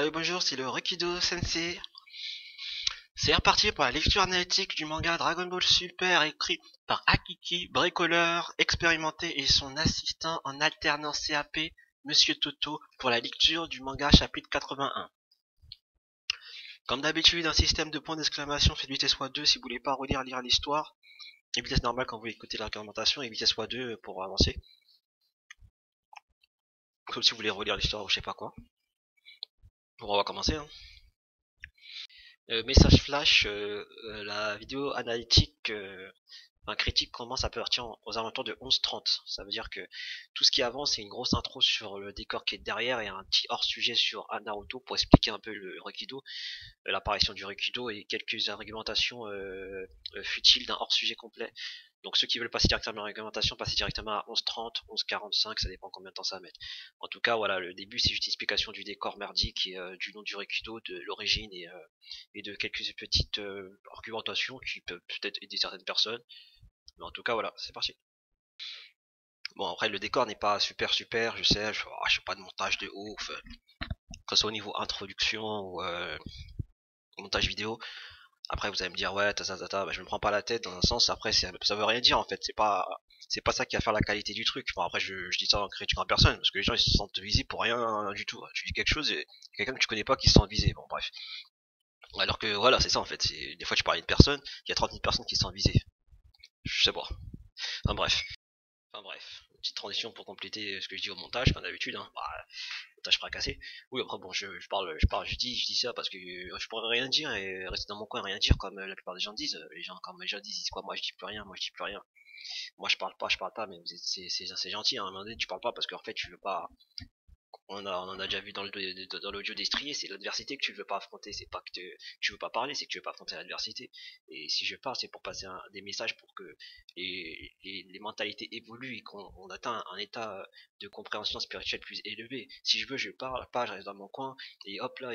Allez, bonjour, c'est le Rekido Sensei. C'est reparti pour la lecture analytique du manga Dragon Ball Super écrit par Akiki, bricoleur, expérimenté et son assistant en alternance CAP, Monsieur Toto, pour la lecture du manga chapitre 81. Comme d'habitude, un système de points d'exclamation fait vitesse x2 si vous voulez pas relire lire l'histoire, et vitesse normale quand vous voulez écouter l'argumentation, et vitesse x2 pour avancer. Sauf si vous voulez relire l'histoire ou je sais pas quoi. Bon, on va commencer, hein. Message flash, la vidéo analytique, critique commence à partir aux alentours de 11h30. Ça veut dire que tout ce qui avance, c'est une grosse intro sur le décor qui est derrière et un petit hors-sujet sur Naruto pour expliquer un peu le Rekido, l'apparition du Rekido et quelques argumentations futiles d'un hors-sujet complet. Donc ceux qui veulent passer directement à l'argumentation, passer directement à 11h30, 11h45, ça dépend combien de temps ça va mettre. En tout cas, voilà, le début c'est juste une explication du décor merdique et du nom du Rekido, de l'origine et de quelques petites argumentations qui peuvent peut-être aider certaines personnes. Mais en tout cas, voilà, c'est parti. Bon, après, le décor n'est pas super, je sais, je fais pas de montage de ouf, que ce soit au niveau introduction ou montage vidéo. Après, vous allez me dire, ouais, bah, je me prends pas la tête dans un sens. Après, ça veut rien dire en fait. C'est pas ça qui va faire la qualité du truc. Bon, après, je dis ça en critique en personne parce que les gens ils se sentent visés pour rien du tout. Tu dis quelque chose et quelqu'un que tu connais pas qui se sent visé. Bon, bref. Alors que voilà, c'est ça en fait. Des fois, tu parles à une personne, il y a 30 000 personnes qui se sentent visées. Je sais pas. Enfin bref, petite transition pour compléter ce que je dis au montage, comme d'habitude, hein. Bah, montage fracassé. Oui, après bon, je dis ça parce que je pourrais rien dire et rester dans mon coin et rien dire comme la plupart des gens disent. Les gens, comme les gens disent quoi, moi je dis plus rien, moi je dis plus rien. Moi je parle pas, mais c'est gentil, hein, à un moment donné, tu parles pas parce qu'en fait tu veux pas, on en a déjà vu dans l'audio des striés, c'est l'adversité que tu veux pas affronter, c'est pas que tu veux pas parler, c'est que tu veux pas affronter l'adversité. Et si je parle, c'est pour passer des messages pour que les mentalités évoluent et qu'on atteint un état de compréhension spirituelle plus élevé. Si je veux, je parle, pas, je reste dans mon coin, et hop là,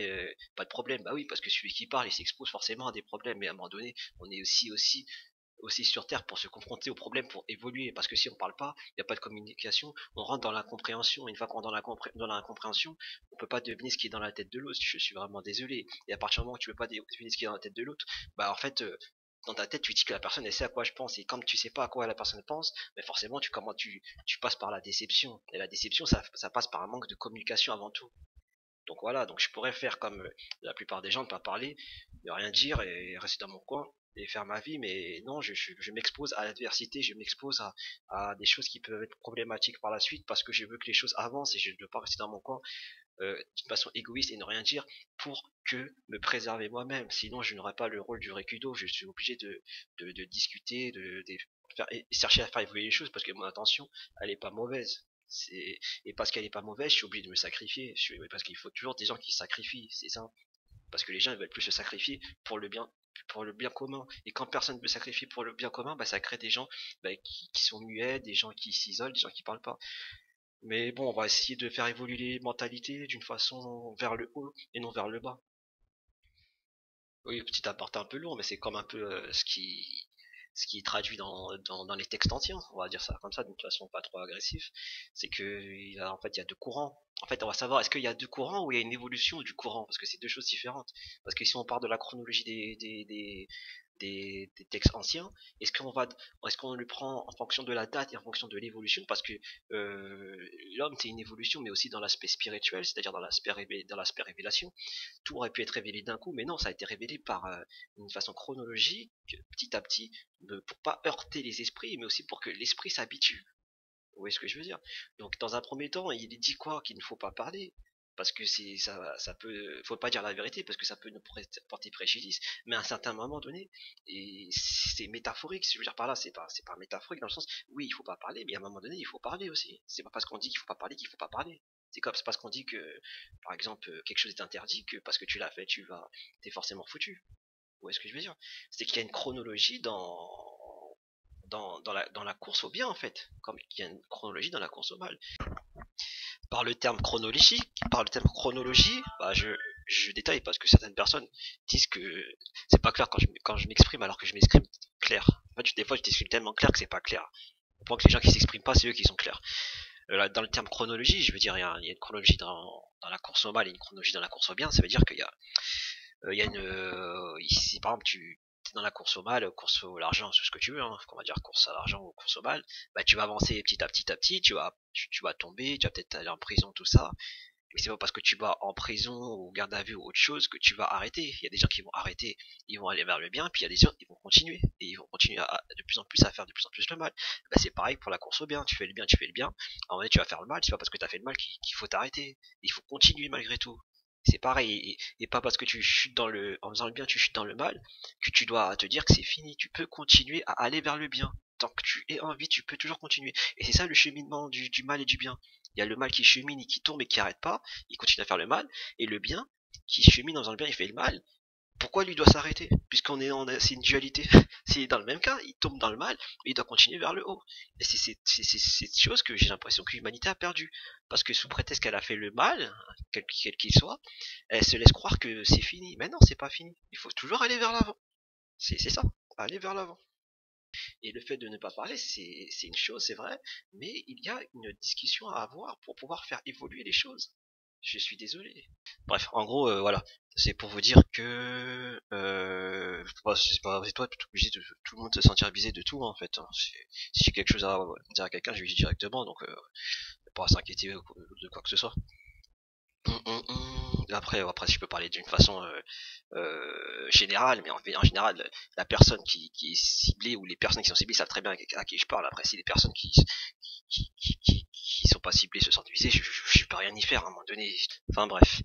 pas de problème. Bah oui, parce que celui qui parle, il s'expose forcément à des problèmes, mais à un moment donné, on est aussi sur Terre pour se confronter aux problèmes, pour évoluer. Parce que si on parle pas, il n'y a pas de communication, on rentre dans l'incompréhension. Et une fois qu'on est dans l'incompréhension, on peut pas deviner ce qui est dans la tête de l'autre. Je suis vraiment désolé. Et à partir du moment où tu peux pas deviner ce qui est dans la tête de l'autre, bah en fait, dans ta tête, tu dis que la personne elle sait à quoi je pense. Et comme tu sais pas à quoi la personne pense, mais forcément tu passes par la déception. Et la déception, ça passe par un manque de communication avant tout. Donc voilà, donc je pourrais faire comme la plupart des gens, ne pas parler, ne rien dire et rester dans mon coin et faire ma vie, mais non, je m'expose à l'adversité, je m'expose à des choses qui peuvent être problématiques par la suite parce que je veux que les choses avancent et je ne veux pas rester dans mon coin d'une façon égoïste et ne rien dire pour que me préserver moi-même. Sinon, je n'aurais pas le rôle du Rekido, je suis obligé de discuter, de faire, et chercher à faire évoluer les choses parce que mon intention, elle est pas mauvaise. Et parce qu'elle est pas mauvaise, je suis obligé de me sacrifier. Parce qu'il faut toujours des gens qui se sacrifient, c'est ça. Parce que les gens ils veulent plus se sacrifier pour le bien commun. Et quand personne ne veut sacrifier pour le bien commun, bah ça crée des gens qui sont muets, des gens qui s'isolent, des gens qui parlent pas. Mais bon, on va essayer de faire évoluer les mentalités d'une façon vers le haut et non vers le bas. Oui, petit aparté un peu lourd, mais c'est comme un peu ce qui est traduit dans les textes anciens, on va dire ça comme ça, d'une façon pas trop agressive. C'est que en fait il y a deux courants. En fait, on va savoir est-ce qu'il y a deux courants ou il y a une évolution du courant, parce que c'est deux choses différentes. Parce que si on part de la chronologie des textes anciens, est-ce qu'on le prend en fonction de la date et en fonction de l'évolution, parce que l'homme c'est une évolution, mais aussi dans l'aspect spirituel, c'est-à-dire dans l'aspect révélation. Tout aurait pu être révélé d'un coup, mais non, ça a été révélé par une façon chronologique, petit à petit, pour pas heurter les esprits, mais aussi pour que l'esprit s'habitue. Vous voyez ce que je veux dire? Donc, dans un premier temps, il est dit quoi? Qu'il ne faut pas parler. Parce que ça peut, faut pas dire la vérité, parce que ça peut nous porter préjudice. Mais à un certain moment donné, et c'est métaphorique, si je veux dire par là, c'est pas métaphorique dans le sens, oui, il faut pas parler, mais à un moment donné, il faut parler aussi. C'est pas parce qu'on dit qu'il faut pas parler qu'il faut pas parler. C'est parce qu'on dit que, par exemple, quelque chose est interdit, que parce que tu l'as fait, t'es forcément foutu. Vous voyez ce que je veux dire? C'est qu'il y a une chronologie dans la course au bien, en fait. Comme il y a une chronologie dans la course au mal. Par le terme chronologie, bah je détaille parce que certaines personnes disent que c'est pas clair quand je m'exprime alors que je m'exprime clair. En fait, des fois, je t'exprime tellement clair que c'est pas clair. On pense que les gens qui s'expriment pas, c'est eux qui sont clairs. Là, dans le terme chronologie, je veux dire, il y a une chronologie dans dans la course au mal et une chronologie dans la course au bien, ça veut dire qu'il y a, il y a une, ici par exemple tu es dans la course au mal, course au l'argent, c'est ce que tu veux, hein, on va dire course à l'argent ou course au mal, bah tu vas avancer petit à petit, tu vas tomber, tu vas peut-être aller en prison, tout ça, mais c'est pas parce que tu vas en prison ou garde à vue ou autre chose que tu vas arrêter. Il y a des gens qui vont arrêter, ils vont aller vers le bien, puis il y a des gens qui vont continuer et ils vont continuer de plus en plus à faire de plus en plus le mal. Bah, c'est pareil pour la course au bien. Tu fais le bien, tu fais le bien. À un moment donné, tu vas faire le mal. C'est pas parce que tu as fait le mal qu'il faut t'arrêter. Il faut continuer malgré tout. C'est pareil, et pas parce que tu chutes en faisant le bien, tu chutes dans le mal, que tu dois te dire que c'est fini. Tu peux continuer à aller vers le bien. Tant que tu es en vie, tu peux toujours continuer. Et c'est ça le cheminement du mal et du bien. Il y a le mal qui chemine et qui tourne et qui arrête pas, il continue à faire le mal, et le bien qui chemine dans le bien, il fait le mal. Pourquoi lui doit s'arrêter? Puisqu'on est c'est une dualité. C'est dans le même cas, il tombe dans le mal, mais il doit continuer vers le haut. Et c'est cette chose que j'ai l'impression que l'humanité a perdu. Parce que sous prétexte qu'elle a fait le mal, quel qu'il soit, elle se laisse croire que c'est fini. Mais non, c'est pas fini. Il faut toujours aller vers l'avant. C'est ça, aller vers l'avant. Et le fait de ne pas parler, c'est une chose, c'est vrai, mais il y a une discussion à avoir pour pouvoir faire évoluer les choses. Je suis désolé. Bref, en gros, voilà. C'est pour vous dire que c'est pas toi tout obligé de tout le monde se sentir visé de tout, hein, en fait. Hein. Si j'ai quelque chose à dire à quelqu'un, je lui dis directement, donc pas à s'inquiéter de quoi que ce soit. Après, je peux parler d'une façon générale, mais en général, la personne qui est ciblée ou les personnes qui sont ciblées savent très bien à qui je parle. Après, si les personnes qui sont pas ciblées se sentent visées, je peux rien y faire à un moment donné. Enfin bref.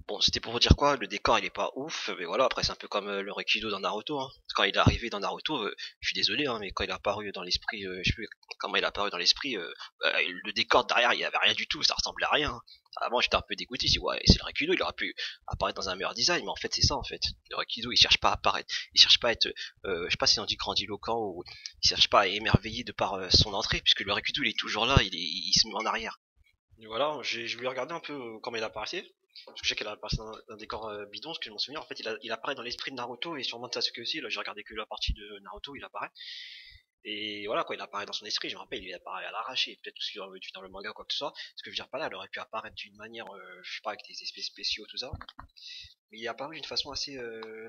Bon, c'était pour vous dire quoi, le décor il est pas ouf, mais voilà, après c'est un peu comme le Rekido dans Naruto, hein. Quand il est arrivé dans Naruto, je suis désolé, hein, mais quand il est apparu dans l'esprit, je sais plus comment il est apparu dans l'esprit, le décor derrière il y avait rien du tout, ça ressemblait à rien. Hein. Avant j'étais un peu dégoûté, je dis ouais c'est le Rekido, il aurait pu apparaître dans un meilleur design, mais en fait c'est ça en fait. Le Rekido il cherche pas à apparaître, il cherche pas à être, je sais pas si on dit grandiloquent ou il cherche pas à émerveiller de par son entrée, puisque le Rekido il est toujours là, il se met en arrière. Et voilà, je voulais regarder un peu comment il apparaissait. Parce que je sais qu'elle a apparaissait dans un décor bidon, ce que je m'en souviens. En fait, il apparaît dans l'esprit de Naruto et sûrement de Sasuke aussi. Là, j'ai regardé que la partie de Naruto où il apparaît. Et voilà, quoi, il apparaît dans son esprit. Je me rappelle, il apparaît à l'arraché. Peut-être aussi dans le manga ou quoi que ce soit. Ce que je veux dire pas là, elle aurait pu apparaître d'une manière, je sais pas, avec des effets spéciaux, tout ça. Mais il est apparu d'une façon assez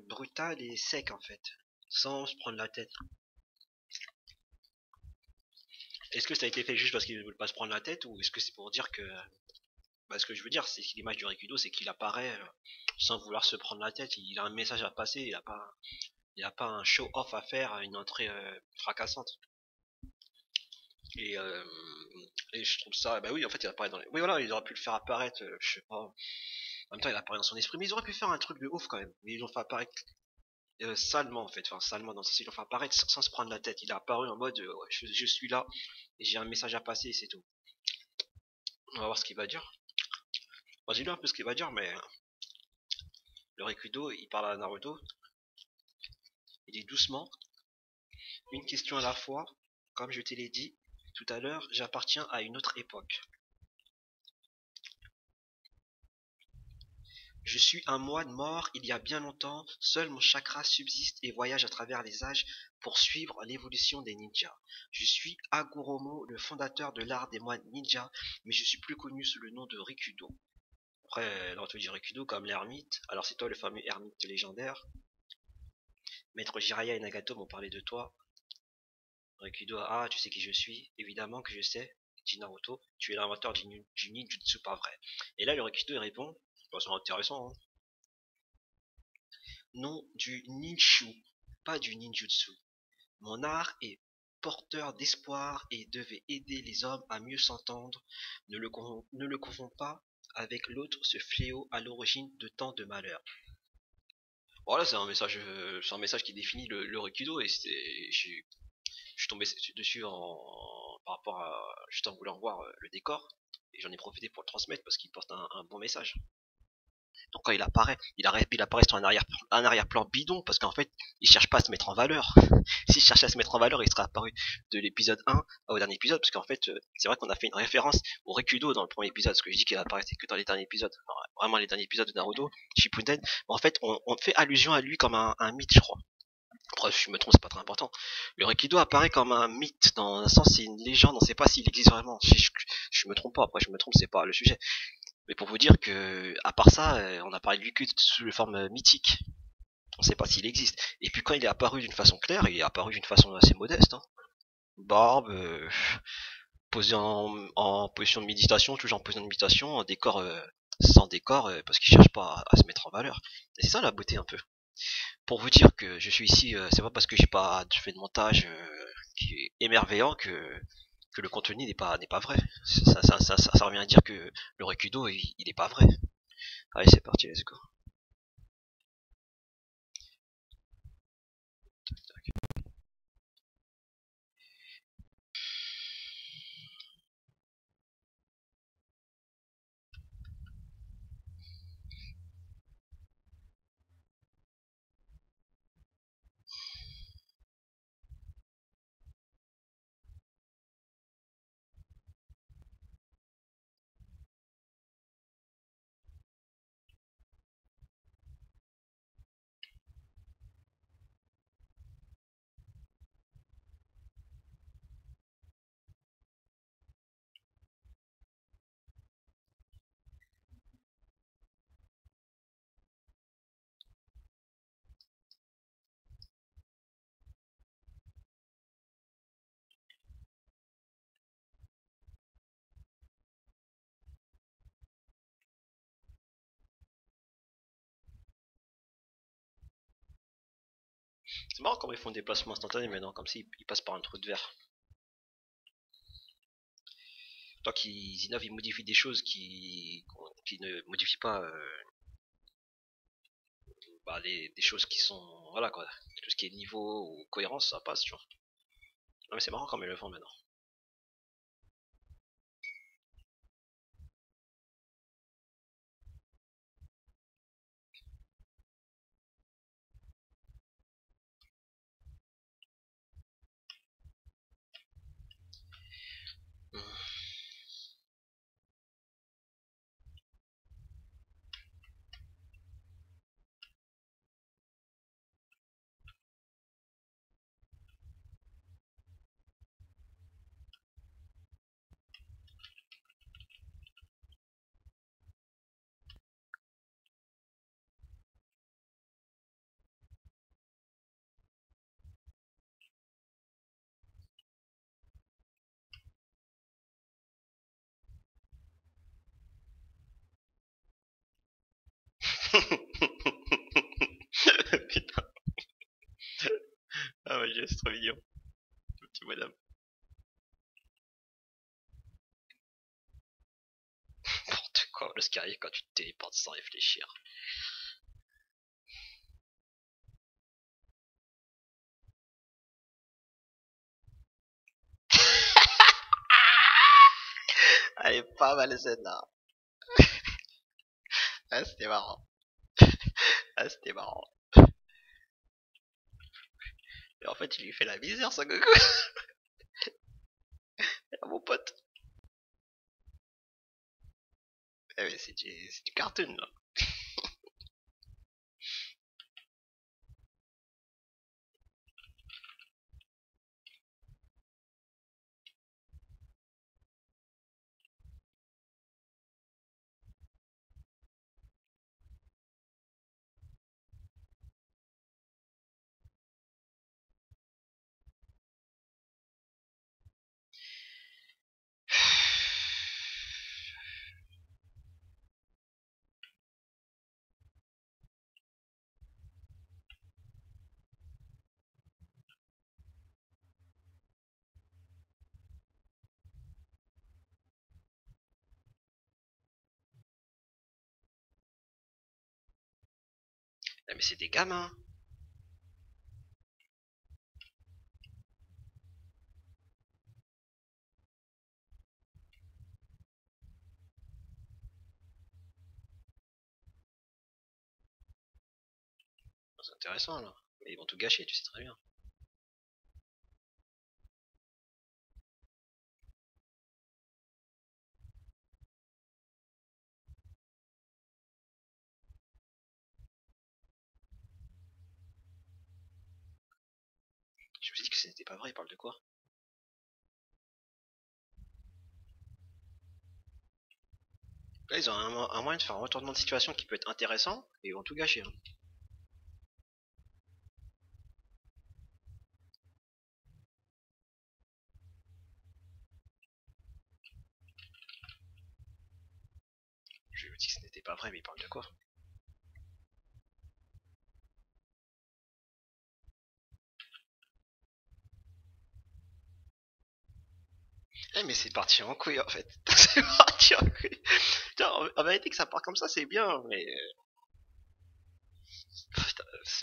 brutale et sec, en fait. Sans se prendre la tête. Est-ce que ça a été fait juste parce qu'il ne veut pas se prendre la tête ou est-ce que c'est pour dire que bah, ce que je veux dire, c'est que l'image du Rikudo, c'est qu'il apparaît sans vouloir se prendre la tête. Il a un message à passer, il a pas un show-off à faire, une entrée fracassante. Et, euh, et je trouve ça, bah oui, en fait, il apparaît dans les... Oui, voilà, il aurait pu le faire apparaître, je sais pas. En même temps, il apparaît dans son esprit, mais ils auraient pu faire un truc de ouf quand même. Mais ils l'ont fait apparaître salement, en fait. Enfin, salement, dans le sens, ils l'ont fait apparaître sans se prendre la tête. Il a apparu en mode, ouais, je suis là, et j'ai un message à passer, et c'est tout. On va voir ce qu'il va dire. Bon, dis-lui un peu ce qu'il va dire, mais le Rikudo, il parle à Naruto, il dit doucement, une question à la fois, comme je te l'ai dit tout à l'heure, j'appartiens à une autre époque. Je suis un moine mort il y a bien longtemps, seul mon chakra subsiste et voyage à travers les âges pour suivre l'évolution des ninjas. Je suis Hagoromo, le fondateur de l'art des moines ninjas, mais je suis plus connu sous le nom de Rikudo. Après, on te dit Rikudo comme l'ermite, alors c'est toi le fameux ermite légendaire. Maître Jiraiya et Nagato m'ont parlé de toi. Rikudo, ah, tu sais qui je suis? Évidemment que je sais, dit Naruto, tu es l'inventeur du ninjutsu, pas vrai. Et là, le Rikudo il répond, c'est intéressant, hein. Non, du ninju, pas du ninjutsu. Mon art est porteur d'espoir et devait aider les hommes à mieux s'entendre. Ne le confonds pas avec l'autre, ce fléau à l'origine de tant de malheurs. Voilà, c'est un message qui définit le Rikido et je suis tombé dessus par rapport à juste en voulant voir le décor et j'en ai profité pour le transmettre parce qu'il porte un bon message. Donc quand il apparaît sur un arrière-plan bidon parce qu'en fait, il cherche pas à se mettre en valeur. S'il cherchait à se mettre en valeur, il serait apparu de l'épisode 1 au dernier épisode parce qu'en fait, c'est vrai qu'on a fait une référence au Rikudo dans le premier épisode, ce que je dis qu'il apparaissait que dans les derniers épisodes. Alors, vraiment les derniers épisodes de Naruto, Shippuden. En fait, on fait allusion à lui comme un mythe, je crois. Après, si je me trompe, c'est pas très important. Le Rekido apparaît comme un mythe, dans un sens, c'est une légende, on sait pas s'il existe vraiment. Si je me trompe pas, après je me trompe, c'est pas le sujet. Mais pour vous dire que, à part ça, on a parlé de lui que sous forme mythique. On sait pas s'il existe. Et puis quand il est apparu d'une façon claire, il est apparu d'une façon assez modeste. Hein. Barbe, posé en position de méditation, toujours en position de méditation, en décor sans décor, parce qu'il cherche pas à se mettre en valeur. Et c'est ça la beauté un peu. Pour vous dire que je suis ici, c'est pas parce que j'ai pas fait de montage qui est émerveillant que le contenu n'est pas vrai. Ça revient à dire que le Recudo il est pas vrai. Allez c'est parti, let's go. C'est marrant comment ils font des placements instantanés maintenant, comme s'ils passent par un trou de verre. Tant qu'ils innovent, ils modifient des choses qui ne modifient pas des choses qui sont. Voilà quoi. Tout ce qui est niveau ou cohérence, ça passe, tu vois. Non mais c'est marrant comme ils le font maintenant. Putain. Ah ouais, c'est trop mignon. Le petit bonhomme. N'importe quoi, le scarier quand tu te téléportes sans réfléchir. Elle est pas mal celle-là. Ah, c'était marrant. Ah, c'était marrant. Et en fait, il lui fait la misère, son Goku. Ah, mon pote. Eh mais c'est du cartoon, là. Ah, mais c'est des gamins. C'est intéressant, là. Mais ils vont tout gâcher, tu sais très bien. Je me suis dit que c'était pas vrai, il parle de quoi? Là, ils ont un moyen de faire un retournement de situation qui peut être intéressant, et ils vont tout gâcher. Hein. Je lui ai dit que ce n'était pas vrai, mais il parle de quoi? Eh, mais c'est parti en couille en fait. C'est parti en couille. Putain, en vérité que ça part comme ça, c'est bien, mais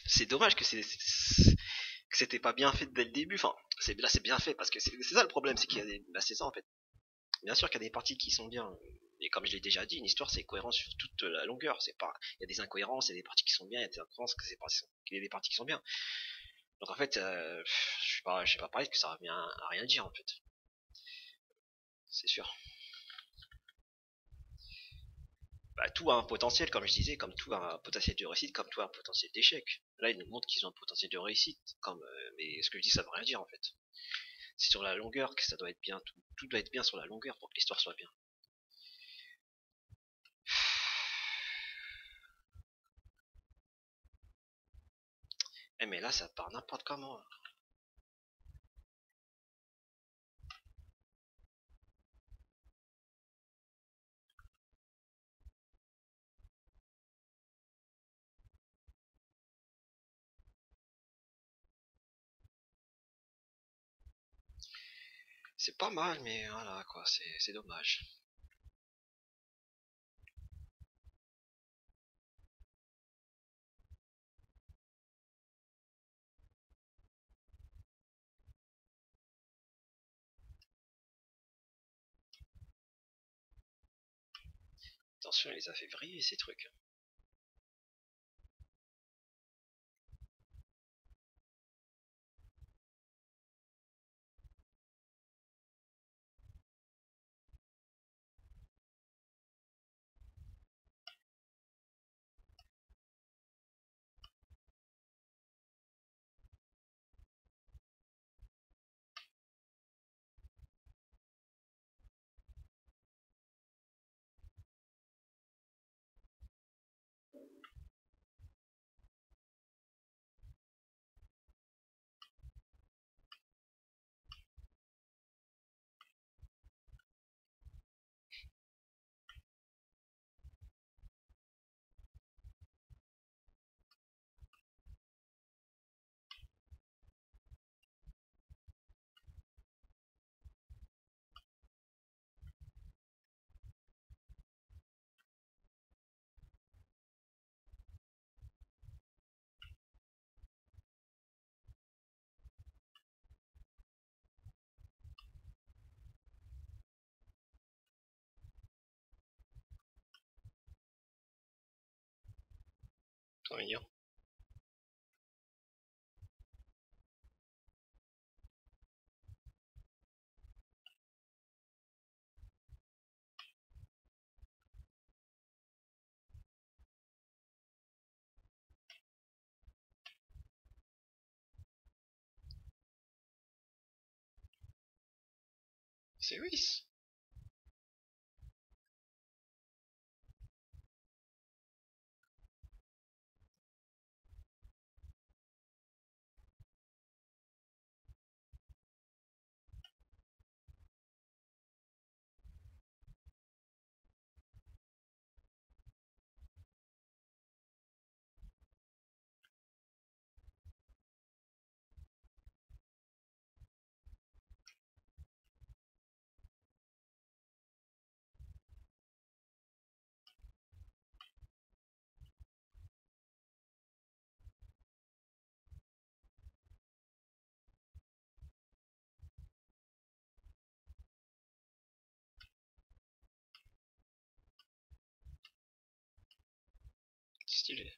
c'est dommage que que c'était pas bien fait dès le début. Enfin, là c'est bien fait parce que c'est ça le problème, c'est qu'il y a des, bah, c'est ça en fait. Bien sûr qu'il y a des parties qui sont bien, et comme je l'ai déjà dit, une histoire c'est cohérent sur toute la longueur. C'est pas, il y a des incohérences, il y a des parties qui sont bien, il y a des incohérences, il y a des parties qui sont bien. Donc en fait, je suis pas pareil que ça revient à rien dire en fait. C'est sûr. Bah, tout a un potentiel, comme je disais, comme tout a un potentiel de réussite, comme tout a un potentiel d'échec. Là, ils nous montrent qu'ils ont un potentiel de réussite, mais ce que je dis, ça veut rien dire en fait. C'est sur la longueur que ça doit être bien, tout doit être bien sur la longueur pour que l'histoire soit bien. Eh mais là, ça part n'importe comment. C'est pas mal, mais voilà quoi, c'est dommage. Attention, il les a fait vriller ces trucs. Trop mignon. C'est Whis. Stylé.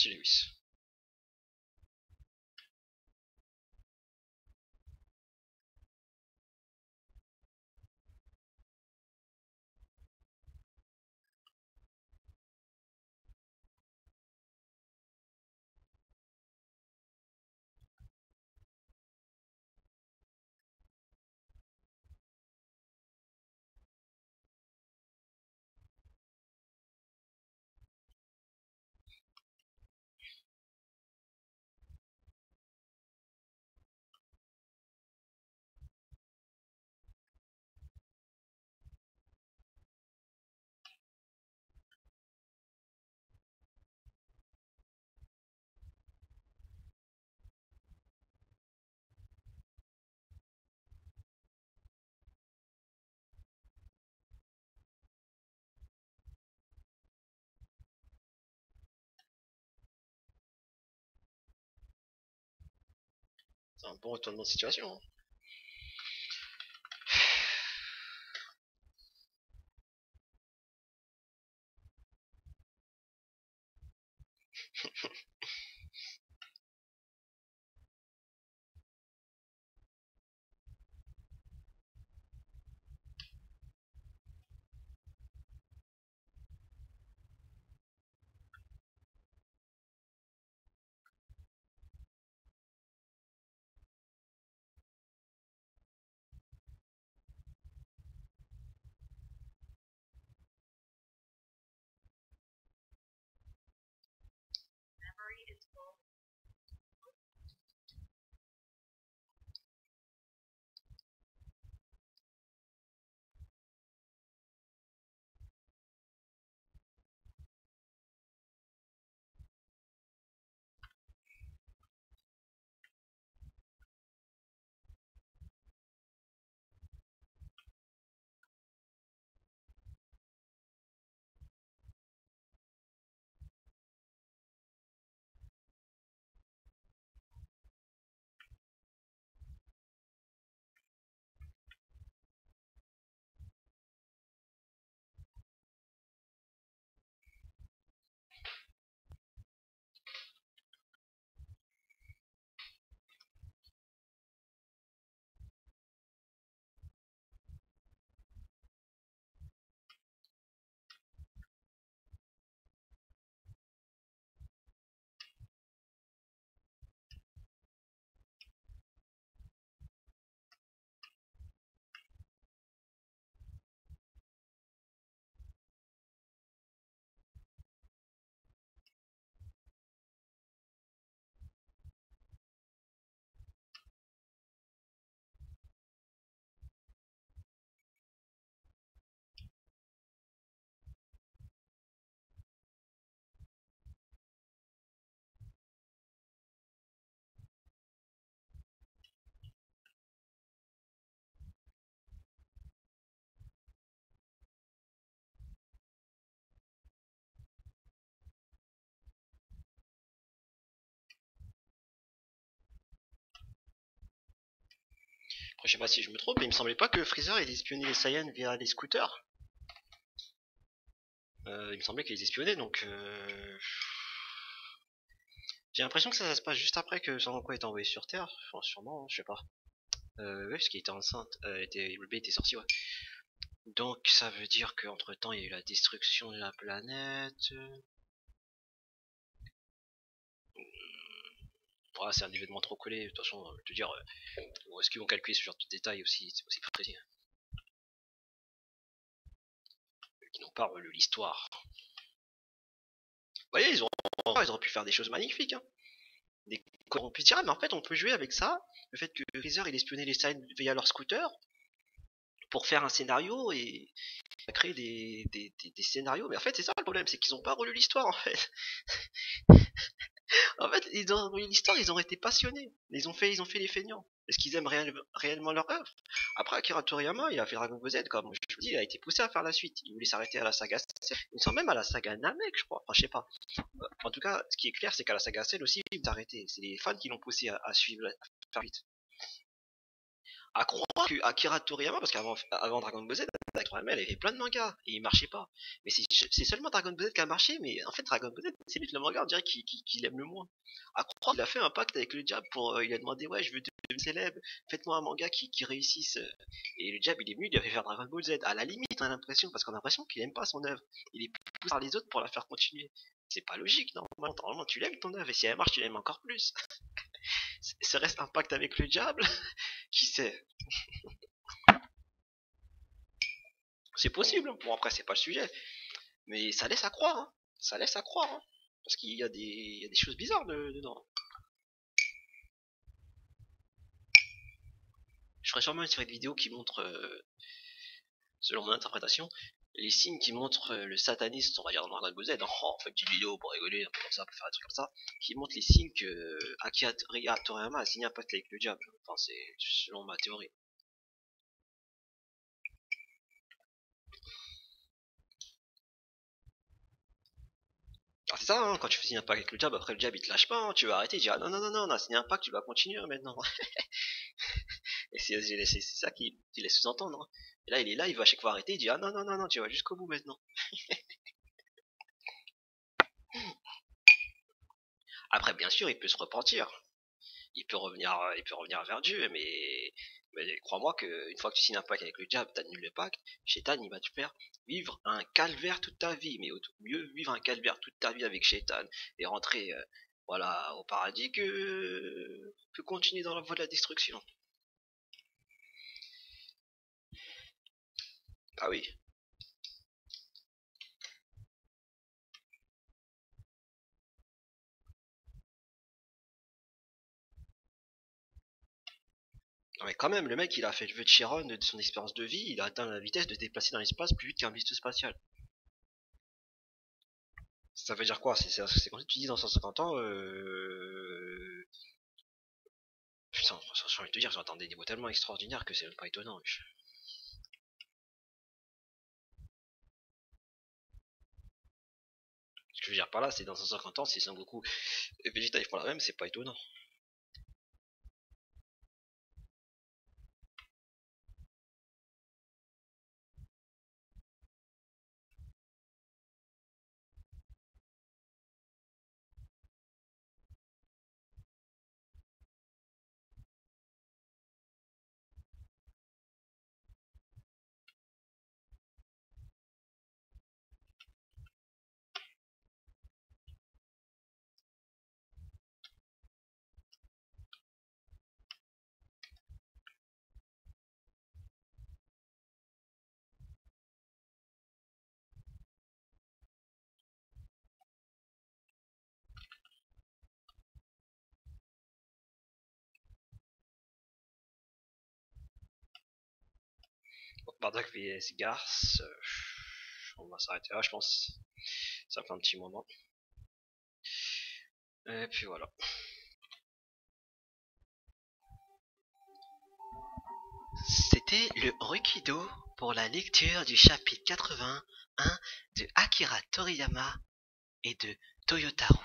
Merci Lewis. C'est un bon retournement de situation. Hein. Après, je sais pas si je me trompe, mais il me semblait pas que Freezer il espionnait les Saiyans via les scooters. Il me semblait qu'il les espionnait, donc j'ai l'impression que ça se passe juste après que Sangoku est envoyé sur Terre. Enfin, sûrement, hein, je sais pas. Ouais, parce qu'il était enceinte, le bébé était sorti, ouais. Donc ça veut dire qu'entre temps il y a eu la destruction de la planète. Ouais, c'est un événement trop collé, de toute façon, je veux te dire, est-ce qu'ils vont calculer ce genre de détails aussi précis? Qui n'ont pas relu l'histoire. Vous voyez, ils auraient pu faire des choses magnifiques, hein. On peut dire, mais en fait, on peut jouer avec ça. Le fait que Freezer il espionnait les Saiyans via leur scooter pour faire un scénario et créer des scénarios. Mais en fait, c'est ça le problème, c'est qu'ils n'ont pas relu l'histoire en fait. En fait, ils ont relu l'histoire, ils ont été passionnés. Ils ont fait les feignants. Est-ce qu'ils aiment réellement leur œuvre? Après, Akira Toriyama, il a fait Dragon Ball Z, comme je vous dis, il a été poussé à faire la suite. Il voulait s'arrêter à la saga Cell. Il me semble même à la saga Namek, je crois. Enfin, je sais pas. En tout cas, ce qui est clair, c'est qu'à la saga Cell aussi, il s'est arrêté. C'est les fans qui l'ont poussé à suivre la suite. À croire que Akira Toriyama, parce qu'avant Dragon Ball Z, Akira Toriyama, elle avait plein de mangas et il marchait pas. Mais c'est seulement Dragon Ball Z qui a marché, mais en fait Dragon Ball Z, c'est le manga, on dirait qu'il aime le moins. À croire qu'il a fait un pacte avec le diable pour, il a demandé ouais je veux devenir célèbre, faites-moi un manga qui réussisse. Et le diable il est venu, il a fait faire Dragon Ball Z. À la limite on a l'impression, parce qu'on a l'impression qu'il aime pas son œuvre. Il est poussé par les autres pour la faire continuer. C'est pas logique, non. Normalement tu l'aimes ton œuvre et si elle marche tu l'aimes encore plus. Ça reste un pacte avec le diable. Qui sait? C'est possible. Bon, après, c'est pas le sujet. Mais ça laisse à croire. Hein. Ça laisse à croire. Hein. Parce qu'il y a des choses bizarres dedans. Je ferai sûrement une série de vidéos qui montre, selon mon interprétation, les signes qui montrent le satanisme, on va dire dans Dragon Ball Z. Oh, on fait une petite vidéo pour rigoler, un peu comme ça, pour faire des trucs comme ça. Qui montrent les signes que Akira Toriyama a signé un pacte avec le diable. Enfin, c'est selon ma théorie. Alors c'est ça, hein, quand tu fais signer un pacte avec le diable, après le diable il te lâche pas, hein, tu vas arrêter, il dit ah non non non non, on a signé un pacte, tu vas continuer maintenant. Et c'est ça qu'il laisse sous-entendre. Hein. Et là il est là, il va à chaque fois arrêter, il dit ah non non non non, tu vas jusqu'au bout maintenant. Après bien sûr il peut se repentir, il peut revenir vers Dieu, mais crois-moi qu'une fois que tu signes un pacte avec le diable, t'annules le pacte, Shaitan il va te faire vivre un calvaire toute ta vie, mais mieux vivre un calvaire toute ta vie avec Shaitan et rentrer voilà au paradis que continuer dans la voie de la destruction. Ah oui. Non, mais quand même, le mec il a fait le vœu de Chiron de son espérance de vie, il a atteint la vitesse de se déplacer dans l'espace plus vite qu'un vaisseau spatial. Ça veut dire quoi? C'est comme si tu dis dans 150 ans, putain, j'ai envie de te dire, j'entends des niveaux tellement extraordinaires que c'est même pas étonnant. Ce que je veux dire par là, c'est dans 150 ans, si Son Goku et Vegeta ils font la même, c'est pas étonnant. Bon, Bardock vs Garth, on va s'arrêter là, je pense. Ça fait un petit moment. Et puis voilà. C'était le Rukido pour la lecture du chapitre 81 de Akira Toriyama et de Toyotaro.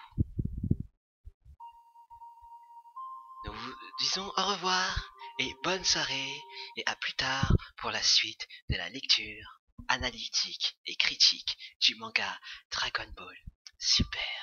Nous vous disons au revoir et bonne soirée et à plus tard pour la suite de la lecture analytique et critique du manga Dragon Ball Super.